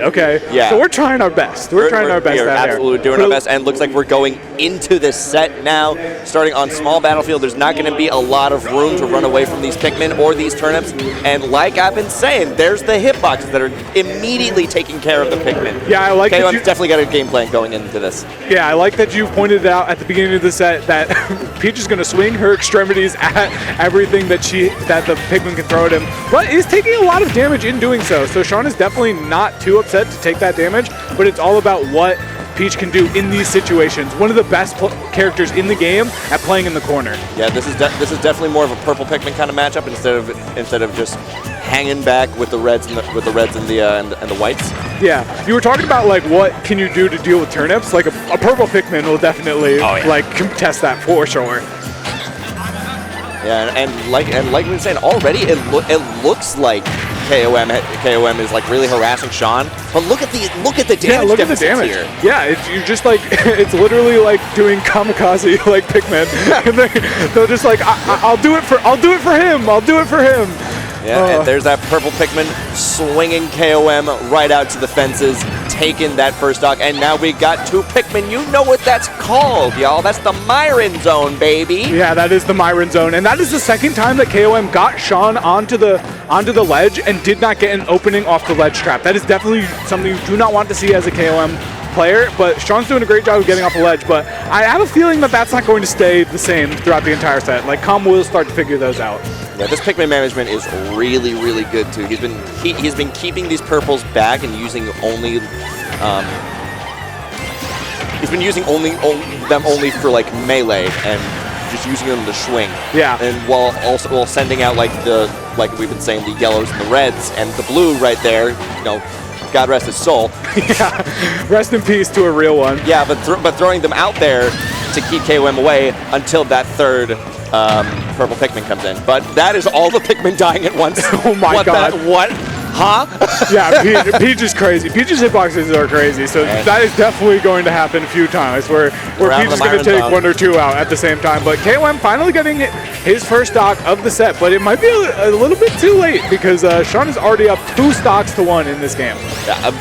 Okay, yeah. So we're trying our best. We're trying our best We're out absolutely there. doing our best, and looks like we're going into this set now. Starting on small battlefield, there's not going to be a lot of room to run away from these Pikmin or these turnips. And like I've been saying, there's the hitboxes that are immediately taking care of the Pikmin. Yeah, I like KOM's definitely got a game plan going into this. Yeah, I like that you pointed out at the beginning of the set that Peach is going to swing her extremities at everything that the Pikmin can throw at him, but is taking a lot of damage in doing so. So Shon is definitely not too upset to take that damage, but it's all about what Peach can do in these situations. One of the best characters in the game at playing in the corner. Yeah, this is definitely more of a purple Pikmin kind of matchup instead of just hanging back with the reds and the whites. Yeah, you were talking about like what can you do to deal with turnips. Like a purple Pikmin will definitely like contest that for sure. Yeah, and like we were saying already, it looks like KOM is like really harassing Shon, but look at the damage. Yeah, look at the damage here. Yeah, you're just like it's literally like doing kamikaze like Pikmin, and they're just like I'll do it for him. I'll do it for him. Yeah, and there's that purple Pikmin swinging KOM right out to the fences, taking that first stock, and now we got two Pikmin. You know what that's called, y'all. That's the Myron Zone, baby. Yeah, that is the Myron Zone, and that is the second time that KOM got Shon onto the ledge and did not get an opening off the ledge trap. That is definitely something you do not want to see as a KOM player, but Shon's doing a great job of getting off the ledge, but I have a feeling that that's not going to stay the same throughout the entire set. Like, KOM will start to figure those out. Yeah, this Pikmin management is really, really good too. He's been keeping these purples back and using only he's been using them only for like melee and just using them to swing. Yeah. And while sending out like we've been saying, the yellows and the reds and the blue right there, you know, God rest his soul. Yeah, rest in peace to a real one. Yeah, but throwing them out there to keep KOM away until that third purple Pikmin comes in. But that is all the Pikmin dying at once. Oh my God. What? Huh? Yeah, Peach is crazy. Peach's hitboxes are crazy, so that is definitely going to happen a few times where Peach is going to take one or two out at the same time. But KOM finally getting his first stock of the set, but it might be a little bit too late because Shon is already up 2 stocks to 1 in this game. Yeah,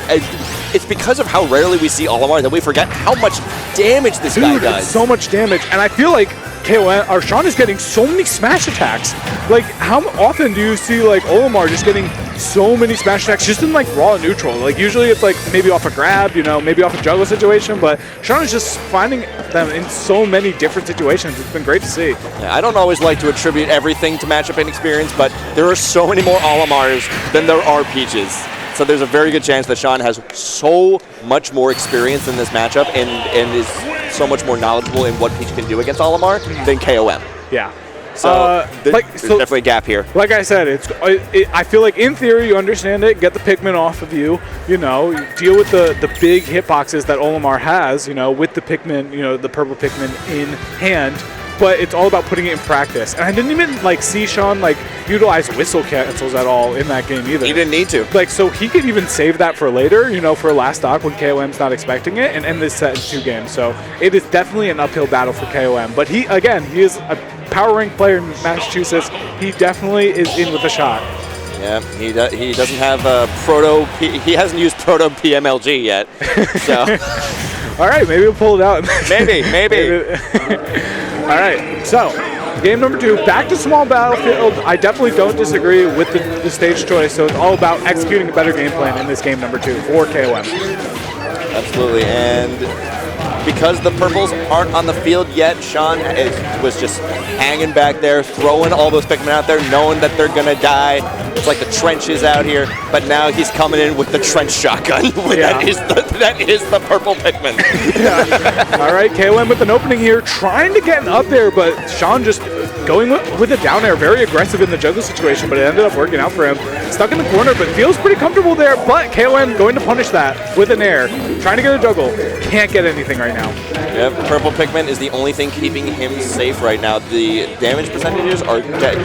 it's because of how rarely we see Olimar that we forget how much damage this guy does. So much damage, and I feel like Shon is getting so many smash attacks. Like, how often do you see like Olimar just getting so many smash attacks just in like raw neutral? Like, usually it's like maybe off a grab, you know, maybe off a juggle situation, but Shon is just finding them in so many different situations. It's been great to see. Yeah, I don't always like to attribute everything to matchup inexperience, but there are so many more Olimars than there are Peaches. So there's a very good chance that Shon has so much more experience in this matchup and is so much more knowledgeable in what Peach can do against Olimar than KOM. Yeah. So there's definitely a gap here. Like I said, I feel like in theory you understand it, get the Pikmin off of you, you know, deal with the big hitboxes that Olimar has, you know, with the Pikmin, you know, the purple Pikmin in hand. But it's all about putting it in practice. And I didn't even like see Shon like utilize whistle cancels at all in that game either. He didn't need to. Like, so he could even save that for later, you know, for a last stock when KOM's not expecting it, and end this set in 2 games. So it is definitely an uphill battle for KOM. But he is a power rank player in Massachusetts. He definitely is in with a shot. Yeah, he doesn't have he hasn't used Proto PMLG yet. So all right, maybe we'll pull it out. maybe. All right, so game number 2, back to small battlefield. I definitely don't disagree with the stage choice, so it's all about executing a better game plan in this game number 2 for KOM. Absolutely, and because the purples aren't on the field yet, Shon was just hanging back there, throwing all those Pikmin out there, knowing that they're going to die. It's like the trenches out here, but now he's coming in with the trench shotgun. Yeah. That is the purple Pikmin. Yeah. All right, KOM with an opening here, trying to get up there, but Shon just going with a down air, very aggressive in the juggle situation, but it ended up working out for him. Stuck in the corner, but feels pretty comfortable there, but KOM going to punish that with an air, trying to get a juggle. Can't get anything right now. Yep, purple Pikmin is the only thing keeping him safe right now. The damage percentages are dead.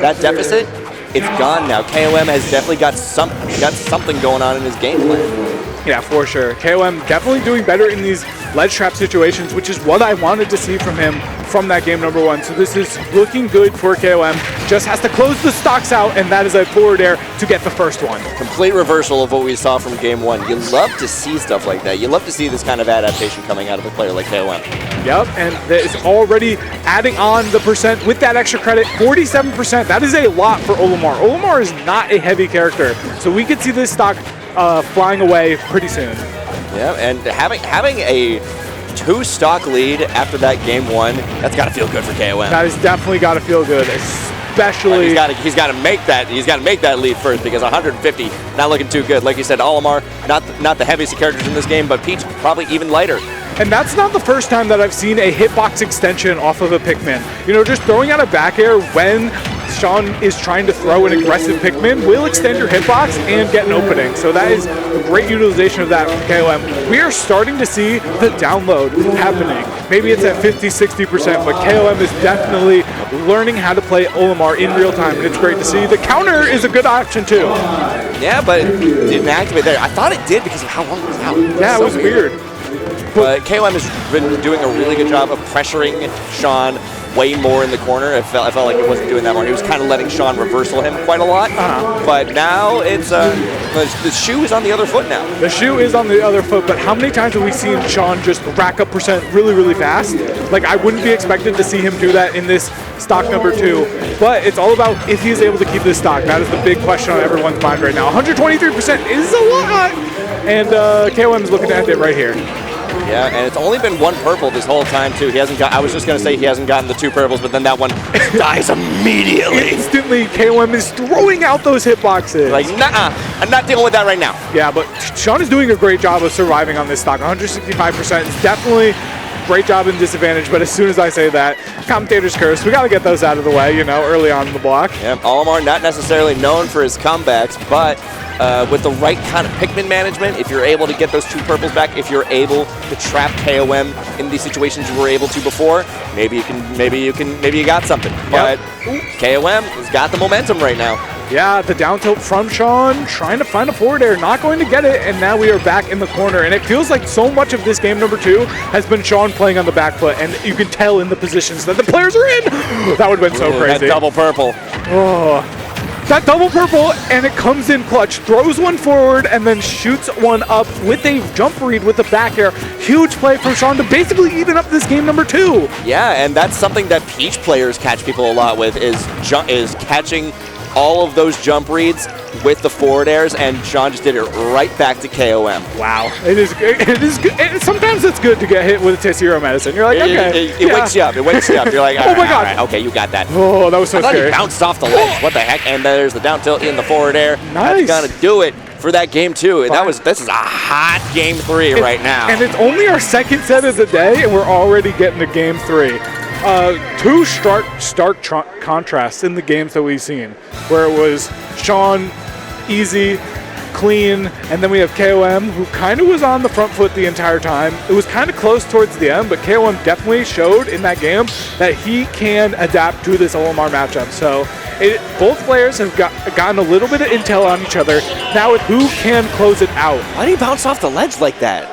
That deficit, it's gone now. KOM has definitely got something going on in his game plan. Yeah, for sure. KOM definitely doing better in these ledge trap situations, which is what I wanted to see from him from that game number 1. So this is looking good for KOM. Just has to close the stocks out, and that is a forward air to get the first one. Complete reversal of what we saw from game 1. You love to see stuff like that. You love to see this kind of adaptation coming out of a player like KOM. Yep, and that is already adding on the percent with that extra credit, 47%. That is a lot for Olimar. Olimar is not a heavy character, so we could see this stock flying away pretty soon. Yeah, and having a 2-stock lead after that game 1, that's got to feel good for KOM. That has definitely got to feel good, especially. He's got to make that lead first, because 150 not looking too good. Like you said, Olimar not the heaviest of characters in this game, but Peach probably even lighter. And that's not the first time that I've seen a hitbox extension off of a Pikmin. You know, just throwing out a back air when Shon is trying to throw an aggressive Pikmin will extend your hitbox and get an opening. So that is a great utilization of that from KOM. We are starting to see the download happening. Maybe it's at 50-60%, but KOM is definitely learning how to play Olimar in real time, and it's great to see. The counter is a good option too. Yeah, but it didn't activate there. I thought it did because of how long it was out. Yeah, it was weird. But KOM has been doing a really good job of pressuring Shon way more in the corner. I felt like he wasn't doing that more. He was kind of letting Shon reversal him quite a lot. But now it's the shoe is on the other foot now. The shoe is on the other foot, but how many times have we seen Shon just rack up percent really, really fast? Like, I wouldn't be expected to see him do that in this stock number 2, but it's all about if he's able to keep this stock. That is the big question on everyone's mind right now. 123% is a lot, and KOM is looking to end it right here. Yeah, and it's only been 1 purple this whole time too. He hasn't got. I was just gonna say he hasn't gotten the 2 purples, but then that one dies immediately. Instantly, KOM is throwing out those hitboxes. Like, nah, I'm not dealing with that right now. Yeah, but Shon is doing a great job of surviving on this stock. 165% is definitely great job in disadvantage, but as soon as I say that, commentator's curse, we got to get those out of the way, you know, early on in the block. Yeah, Olimar not necessarily known for his comebacks, but with the right kind of Pikmin management, if you're able to get those 2 purples back, if you're able to trap KOM in these situations you were able to before, maybe you got something. But KOM has got the momentum right now. Yeah, the down tilt from Shon, trying to find a forward air, not going to get it, and now we are back in the corner. And it feels like so much of this game number 2 has been Shon playing on the back foot, and you can tell in the positions that the players are in. That would have been so crazy. That double purple. Oh. That double purple, and it comes in clutch, throws one forward, and then shoots one up with a jump read with the back air. Huge play from Shon to basically even up this game number 2. Yeah, and that's something that Peach players catch people a lot with, is catching all of those jump reads with the forward airs, and Shon just did it right back to KOM. Wow, it is good. Sometimes it's good to get hit with a Tissero medicine. You're like, okay. It wakes you up. It wakes you up. You're like, oh my god. All right, okay, you got that. Oh, that was so I thought scary. he bounced off the ledge. What the heck? And there's the down tilt in the forward air. Nice. That's gonna do it for that game 2. This is a hot game 3 right now. And it's only our second set of the day, and we're already getting to game 3. 2 stark contrasts in the games that we've seen, where it was Shon, easy, clean, and then we have KOM, who kind of was on the front foot the entire time. It was kind of close towards the end, but KOM definitely showed in that game that he can adapt to this Olimar matchup. So both players have gotten a little bit of intel on each other. Now with who can close it out. Why did he bounce off the ledge like that?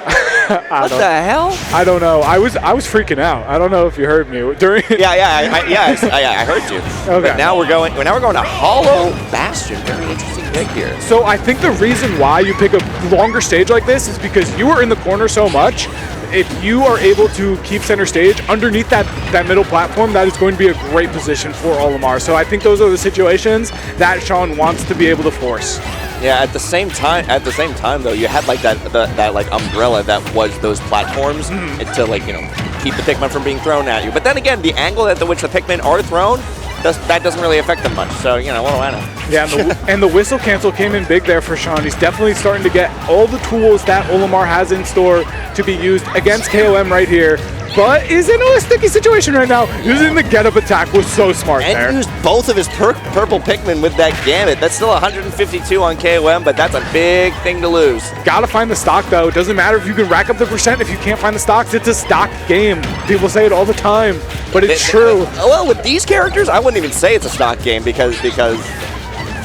What the hell? I don't know. I was freaking out. I don't know if you heard me during. I heard you. Okay. But now we're going to Hollow Bastion. Very interesting pick here. So I think the reason why you pick a longer stage like this is because you are in the corner so much. If you are able to keep center stage underneath that middle platform, that is going to be a great position for Olimar. So I think those are the situations that Shon wants to be able to force. Yeah, at the same time though, you had like that like umbrella that was those platforms to, like, you know, keep the Pikmin from being thrown at you. But then again, the angle at which the Pikmin are thrown, that doesn't really affect them much. So, you know, what do I know? Yeah, and the whistle cancel came in big there for Shon. He's definitely starting to get all the tools that Olimar has in store to be used against KOM right here. But is in a sticky situation right now. Using the get-up attack was so smart there. And used both of his purple Pikmin with that Gambit. That's still 152 on KOM, but that's a big thing to lose. Gotta find the stock, though. It doesn't matter if you can rack up the percent. If you can't find the stocks, it's a stock game. People say it all the time, but it's true. Well, with these characters, I wouldn't even say it's a stock game because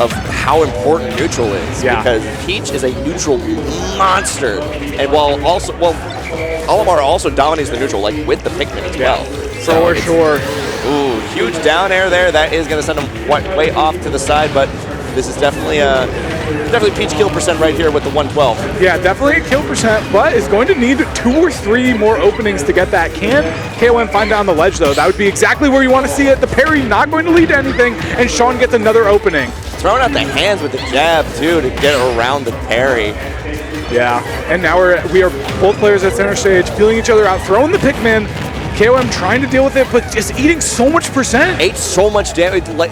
of how important neutral is. Yeah. Because Peach is a neutral monster, and Olimar also dominates the neutral, like, with the Pikmin as well. For sure. Ooh, huge down air there. That is going to send him way off to the side, but this is definitely Peach kill percent right here with the 112. Yeah, definitely a kill percent, but is going to need 2 or 3 more openings to get that. Can KOM find it on the ledge, though? That would be exactly where you want to see it. The parry not going to lead to anything, and Shon gets another opening. Throwing out the hands with the jab, too, to get around the parry. Yeah, and now we are both players at center stage, feeling each other out, throwing the Pikmin. KOM trying to deal with it, but just eating so much percent. Ate so much damage. Like,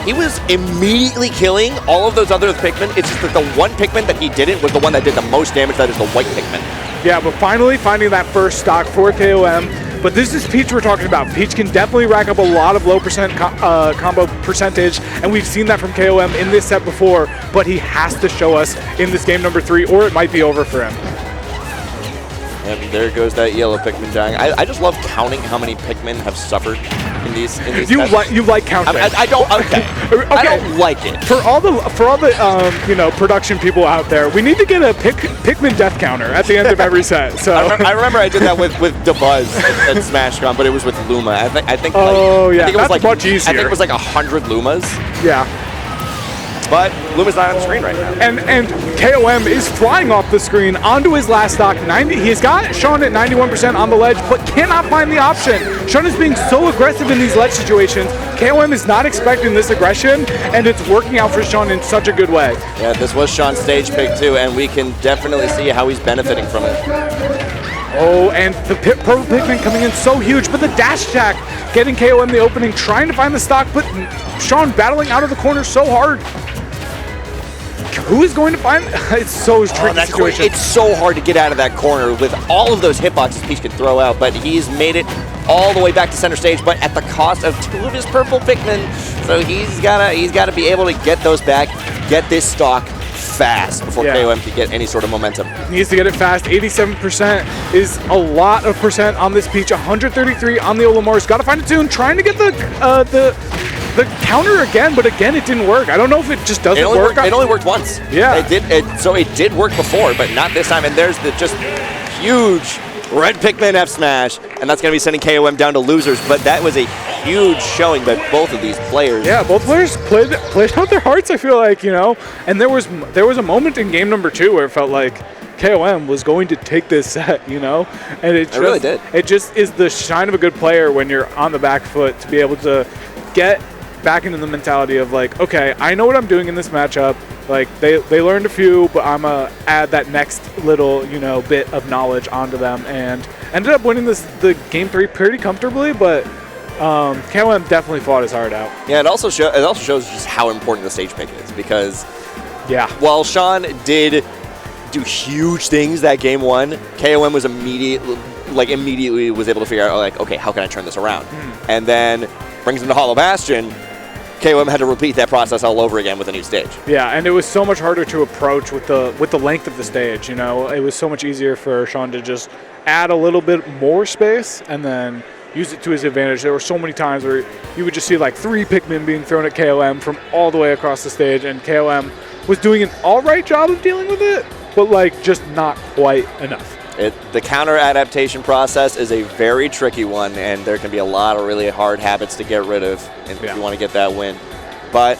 he was immediately killing all of those other Pikmin. It's just that the one Pikmin that he didn't was the one that did the most damage. That is the white Pikmin. Yeah, but finally finding that first stock for KOM. But this is Peach we're talking about. Peach can definitely rack up a lot of low percent combo percentage, and we've seen that from KOM in this set before, but he has to show us in this game number 3, or it might be over for him. And there goes that yellow Pikmin dying. I just love counting how many Pikmin have suffered in these you like counting. I don't. Okay. I don't like it. For all the production people out there, we need to get a Pikmin death counter at the end of every set. So I remember I did that with DeBuzz at SmashCon, but it was with Luma. I think that's it was like much easier. I think it was like 100 Lumas. Yeah. But Luma's not on the screen right now. And KOM is flying off the screen onto his last stock. He's got Shon at 91% on the ledge, but cannot find the option. Shon is being so aggressive in these ledge situations. KOM is not expecting this aggression, and it's working out for Shon in such a good way. Yeah, this was Shon's stage pick too, and we can definitely see how he's benefiting from it. Oh, and the purple Pikmin coming in so huge, but the dash attack getting KOM the opening, trying to find the stock, but Shon battling out of the corner so hard. Who is going to find? It's so tricky situation. It's so hard to get out of that corner with all of those hitboxes Peach can throw out, but he's made it all the way back to center stage, but at the cost of 2 of his purple Pikmin. So he's gotta be able to get those back, get this stock fast before KOM can get any sort of momentum. Needs to get it fast. 87% is a lot of percent on this Peach. 133 on the Olimars. Got to find a tune. Trying to get the counter again, but again it didn't work. I don't know if it just doesn't work. It only worked once. Yeah. It did work before, but not this time. And there's the just huge red Pikmin F smash, and that's going to be sending KOM down to losers. But that was a huge showing by both of these players. Yeah, both players played out their hearts, I feel like, And there was a moment in game number 2 where it felt like KOM was going to take this set, And it really did. It just is the shine of a good player when you're on the back foot to be able to get back into the mentality of like, okay, I know what I'm doing in this matchup. Like they learned a few, but I'm gonna add that next little bit of knowledge onto them, and ended up winning the game 3 pretty comfortably. But KOM definitely fought his heart out. Yeah, it also shows just how important the stage pick is, because while Shon did do huge things that game 1, KOM was immediately was able to figure out like, okay, how can I turn this around? And then brings him to Hollow Bastion. KOM had to repeat that process all over again with a new stage. Yeah, and it was so much harder to approach with the length of the stage. It was so much easier for Shon to just add a little bit more space and then use it to his advantage. There were so many times where you would just see like 3 Pikmin being thrown at KOM from all the way across the stage, and KOM was doing an all right job of dealing with it, but like just not quite enough. The counter adaptation process is a very tricky one, and there can be a lot of really hard habits to get rid of if you want to get that win. But